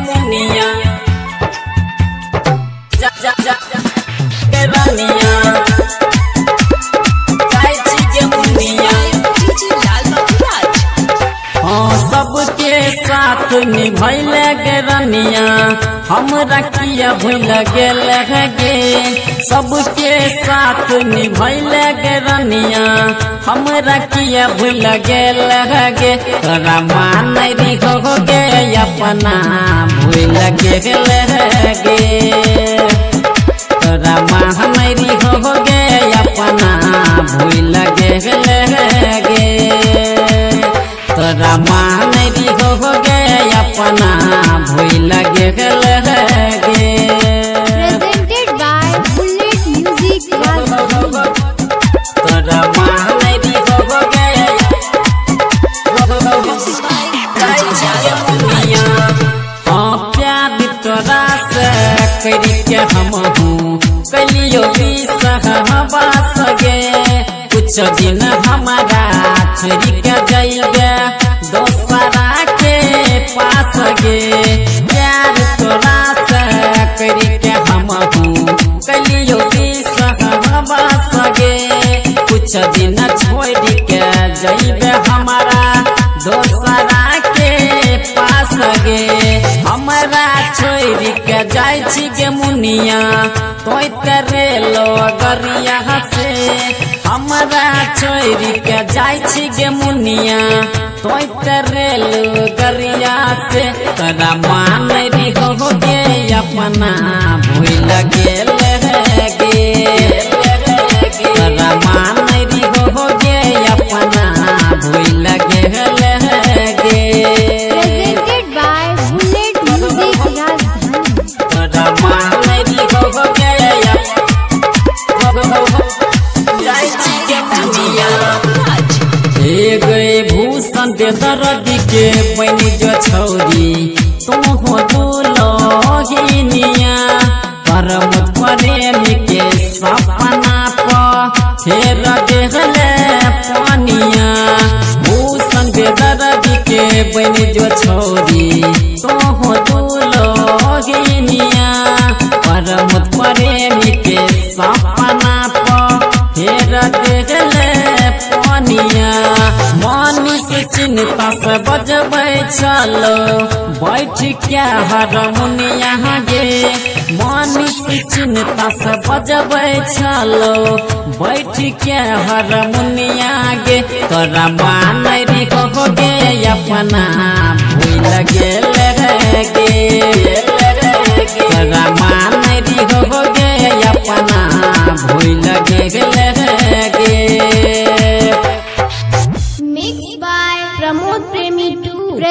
मुनिया के रानिया जाय छी के मुनिया। हाँ सबके साथ निभैले गे रानिया हमरा किया भूल गेल गे। सबके साथ निभैले गे रानिया हमरा किया भूल गेल गे। तोरा मान री हो गे अपना भूल गेल गे। तोरा मान री हो गे अपना भूल गेल गे। तोरा मान री हो गे अपना भूल गेल गे। Presented by Bullet Music Razgiri। तोरा मान री हो गे जाय छी मुनिया। हाँ प्यार तोरा से करके हम हूँ कलियो विश्वास गे। कुछ दिन हमारा छोड़ी के जाइबे दोसरा के पास गे। प्यार तोरा से करके हम हूँ कलियो विश्वास गे। कुछ दिन छोड़ के जाइबे हमारा दोसरा के पास गे। हमारा छोड़ के जाय छी गे मुनिया तोय तेरे लगरिया से। हमारा छोड़ के जाय छी गे मुनिया तोय तेरे लगरिया से। तोरा मान री हो गे अपना भूल गेल गे। तोरा मान री हो गे अपना भूल गेल गे। Presented by Bullet Music Razgiri। तोरा मान री हो गे जाय छी के मुनिया। हे गए भूषण दे दर्दी के बनी जो छौरी तुम हो दुल्हनिया। परम प्रेम के सपना पर फेर देहले पानिया। भूषण दे दर्दी के बनी जो छौरी तुम हो दुल्हनिया। परम प्रेम के सपना पर फेर देहले पानिया। मनीष चिंता से बजबै चलो बैठ के हारमोनिया गे। मनीष चिंता से बजबै चलो बैठ के हारमोनिया गे। तोरा मान री हो गे अपना भूल गेल